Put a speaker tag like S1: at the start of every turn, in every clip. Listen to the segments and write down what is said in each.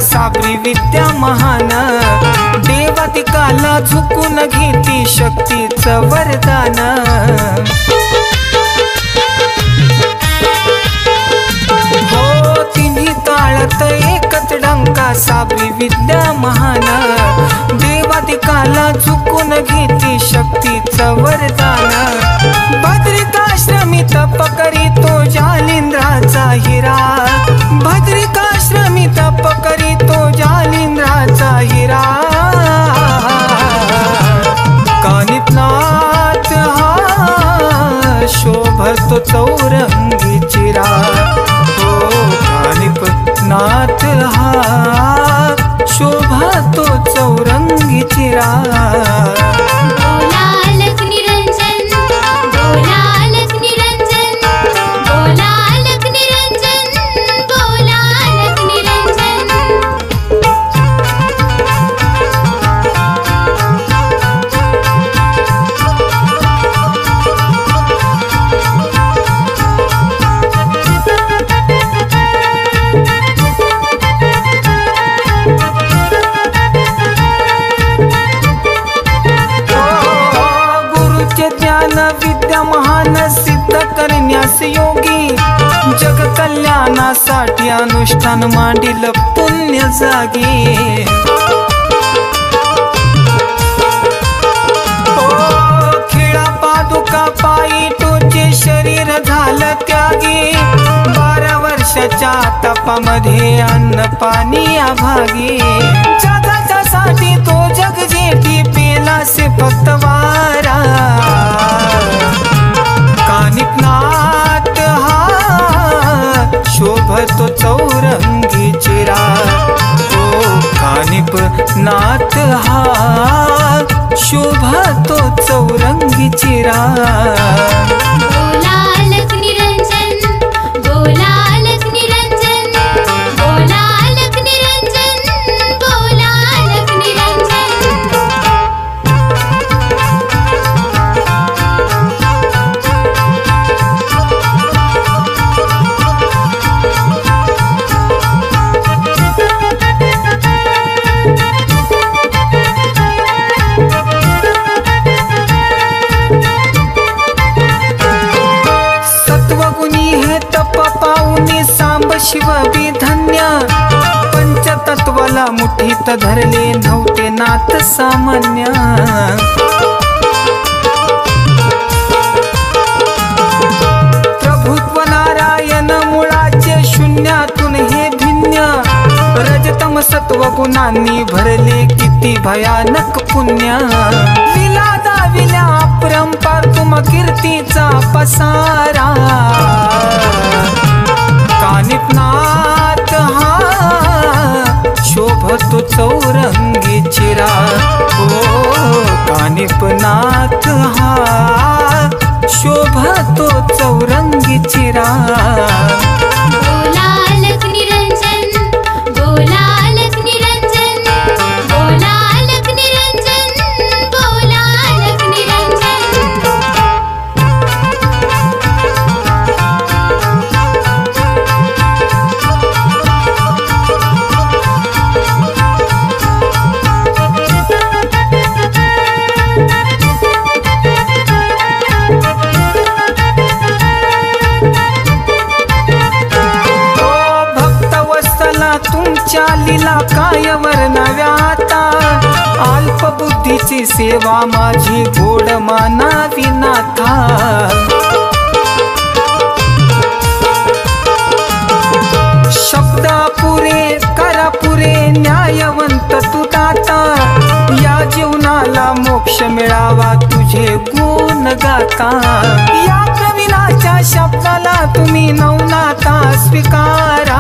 S1: साबरी विद्या महान, देवादिकाला झुकून घेती शक्तीचं वरदान। हो तिन्ही ताळत एकच डंका साबरी विद्या महान, देवादिकाला झुकून घेती शक्तीचं वरदान। भद्रिकाश्रमी तप करीतो जालिंद्राचा हिरा, भद्रिकाश्रमी तप करीतो जालिंद्राचा हिरा। कानिपनाथ हा शोभतो चौरंगी चिरा, हो कानिपनाथ हा शोभतो चौरंगी चिरा। विद्या महान सिद्ध करण्यास योगी, जग कल्याणासाठी अनुष्ठान मांडिल पुण्य जागी। खिळा पादुका पायी टोचे शरीर झालं त्यागी, 12 वर्षाच्या तपामध्ये अन्न पाणी अभागी। जगाच्यासाठी तो जग जेठी पेला से फक्त वारा। कानिपनाथ हा शोभतो चौरंगी चिरा, हो कानिपनाथ हा शोभतो चौरंगी चिरा। शिव बी धन्य, पंचतत्वाला मुठीत धरले नव्हते नाथ सामान्य। प्रभुत्व नारायण मुळाचे शून्यातून हे भिन्न, रजतम सत्व गुणांनी भरले किती भयानक पुण्य। विला दाविल्या अपरंपार तुम कीर्तीचा पसारा। कानिपनाथ हा शोभतो चौरंगी चिरा, हो कानिपनाथ हा शोभतो चौरंगी चिरा। तुमच्या लीला काय वर्णव्याता, अल्पबुद्धीची सेवा माझी गोड मानावी नाथा। शब्द पुरे करा पुरे न्यायवंत तू दाता, या जीवनाला मोक्ष मिळावा तुझे गुण गाता। या कविनाच्या शब्दाला तुम्ही नवनाथा स्वीकारा।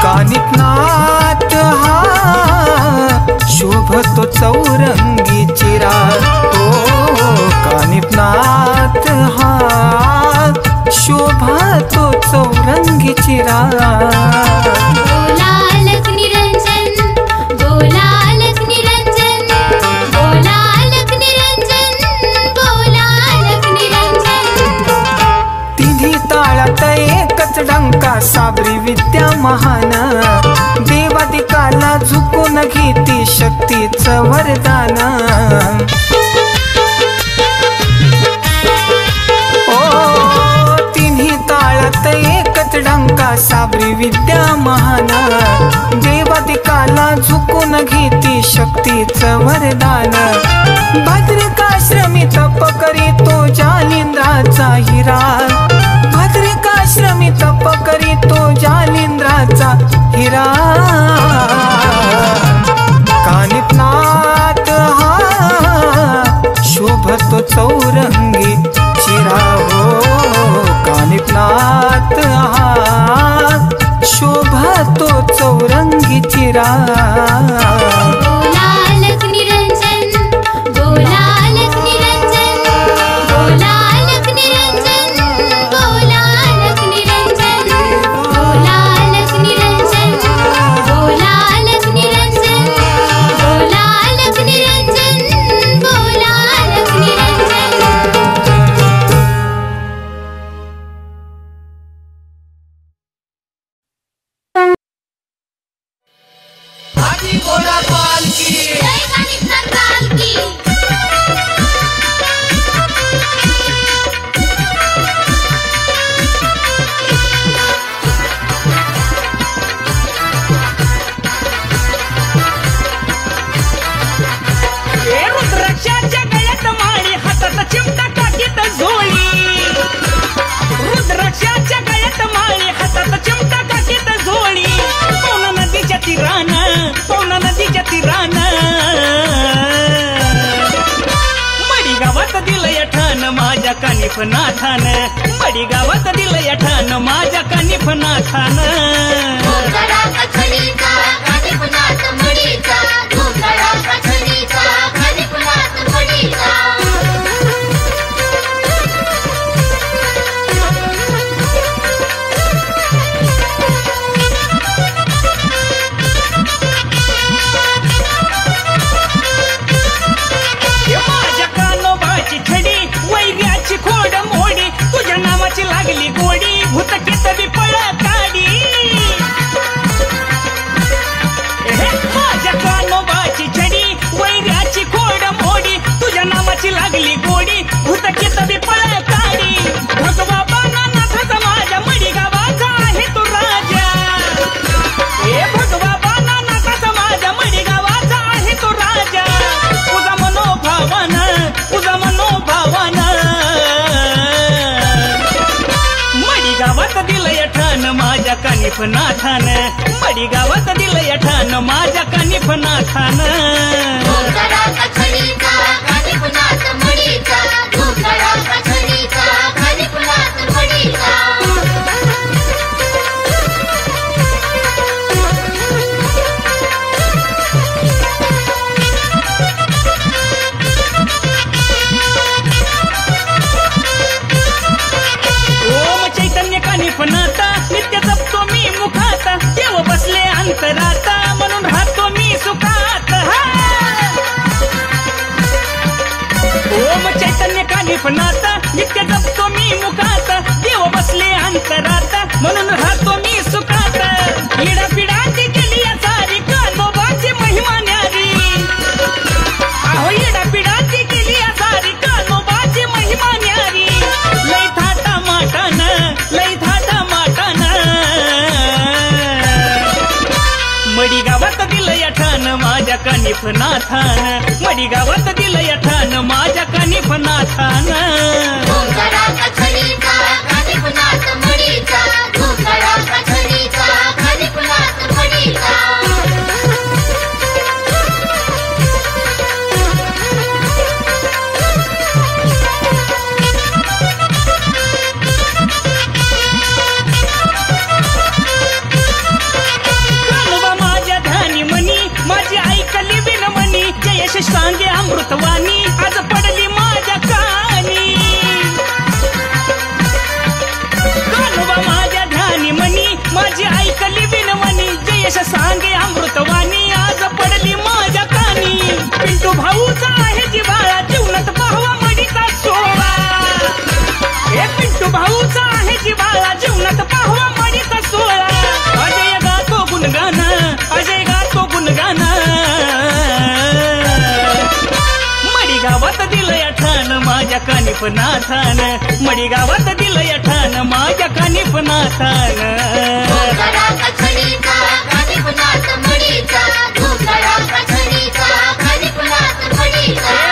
S1: कानिपनाथ हा शोभतो चौरंगी चिरा, हो कानिपनाथ हा शोभतो चौरंगी चिरा। तिन्ही ताळात एकच डंका साबरी विद्या महान, देवादिकाला झुकून घेती शक्तीचं वरदान। ओ तिन्ही ताळात एकच डंका साबरी विद्या महान, देवादिकाला झुकून घेती शक्तीचं वरदान। भद्रिकाश्रमी तप करीतो जालिंद्राचा हिरा, भद्रिकाश्रमी तप करीतो जालिंद्राचा हिरा। कानिपनाथ हा शोभतो चौरंगी चिरा हो, कानिपनाथ हा शोभतो चौरंगी चिरा।
S2: कानिफनाथान बडी गावात दिलंय ठाण माझ्या कानिफनाथान। लागली गोडी भूतकीत बी पळ काढी, माझ्या कानोबाची छडी वैर्याची खोड मोडी, तुझ्या नावाची लागली गोडी भूतकीत बी पळ काढी। भगवा बानानाथाचा माझ्या मडी गावाचा आहे तू राजा, हे भगवा बानानाथाचा माझ्या मडी गावाचा आहे तू राजा। तुझा मनोभावन तुझा मनोभावन गावात दिलंय ठाण माझ्या कानिफनाथान, बडी गावात दिलंय ठाण माझ्या कानिफनाथान। नित्य जपतो मी मुखात देव बसले अंतरात म्हणून राहतो मी सुखात। ओम चैतन्य कानिफनाथ नित्य जपतो मी मुखात देव बसले अंतरात म्हणून राहतो मी सुखात। पिढा पिढांची केली या सारी कानोबाची महिमा न्यारी, अहो येडा पिढांची केली या सारी कानोबाची महिमा न्यारी। लई थाटा माटान लई थाटा माटान मडी गावात दिलंय ठाण माझ्या कानिफनाथान, मडी गावात दिलंय ठाण माझ्या कानिफनाथान। सांगे अमृतवाणी आज दिलंय ठाण माझ्या कानिफनाथान मडी गावात दिलंय ठाण माझ्या कानिफनाथान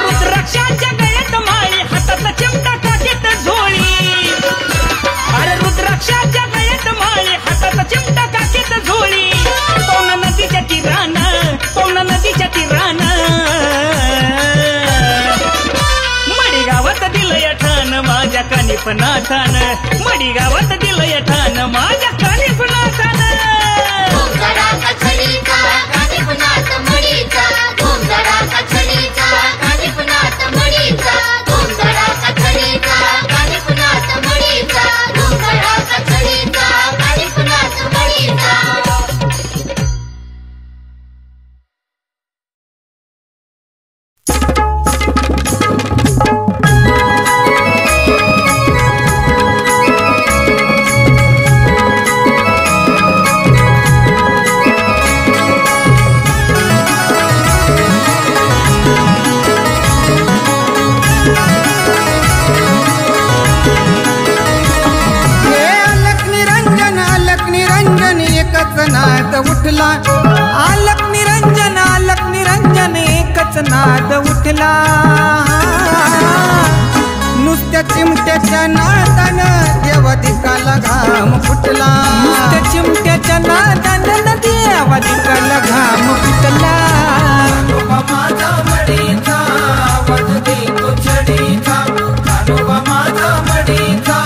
S2: रुद्राक्षाच्या गळ्यात माळी हातात चिमटा काकेत झोळी अरे रुद्राक्षाच्या गळ्यात माळी हातात चिमटा काकेत झोळी पवना नदीच्या तीरान मडी गावात दिलंय ठाण माझ्या कानिफनाथान मडी गावात दिलंय ठाण माझ्या कानिफनाथान
S1: उठला आलक निरंजन एकच नाद उठला नुसत्या चिमट्याच्या नादानं देवादिकाला घाम फुटला नुसत्या चिमट्याच्या नादानं देवादिकाला घाम फुटला माझा मडीचा वदती तुझडीचा कानोबा माझा मडीचा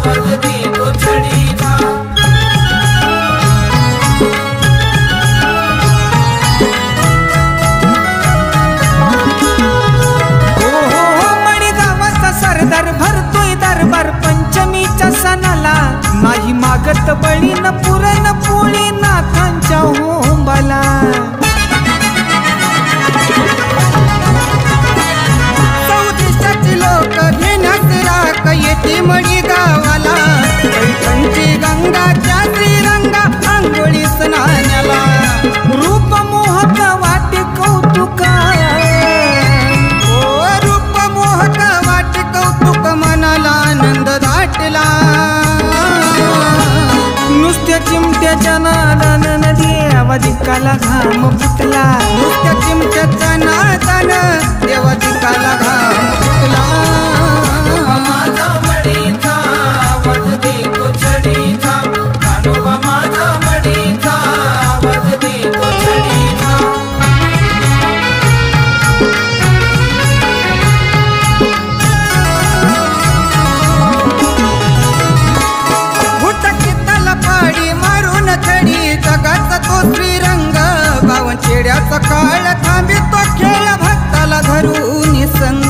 S1: वदती तुझडीचा भरतोय दरबार पंचमीच्या सणाला नाही मागत बळीन पुरण पोळी नाथांच्या होंबाला चौदिशाची लोक घेण्यास राख येते मडी गावाला पैठणची गंगाच्या श्रीरंगा आंघोळी स्नानाला रूप मोहक वाटे कौतुका मनाला आनंद दाटला नुसत्या चिमट्याच्या नादानं देवादिकाला घाम फुटला नुसत्या चिमट्याच्या नादानं देवादिकाला घाम फुटला माझा मडीचा वदती तुझडीचा कानोबा माझा मडीचा वदती तुझडीचा जगाचा तो श्रीरंग बावन चेड्याचा काळ थांबितो खेळ भक्ताला धरून संग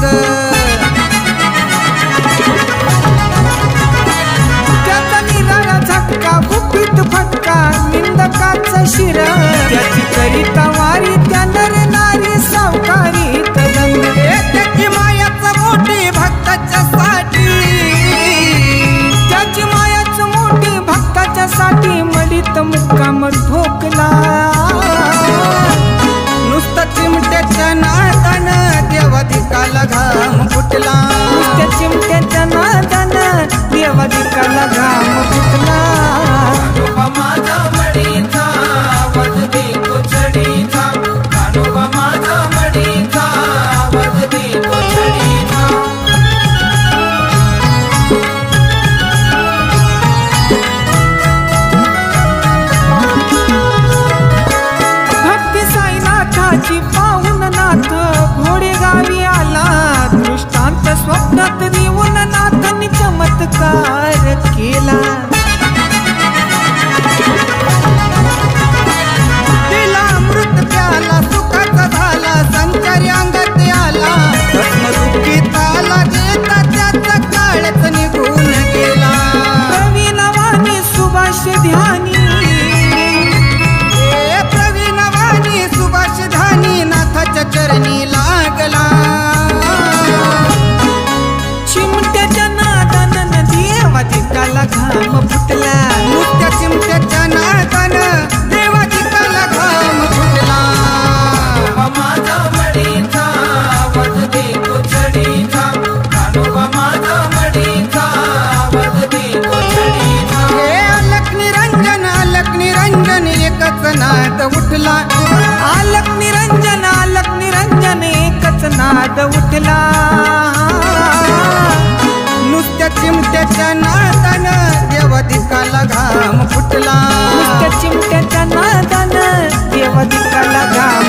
S1: चिमट्याच्या नादानं देवा दिकाला घाम फुटला.
S2: नुसत्या चिमट्याच्या नादानं देवा दिकाला घाम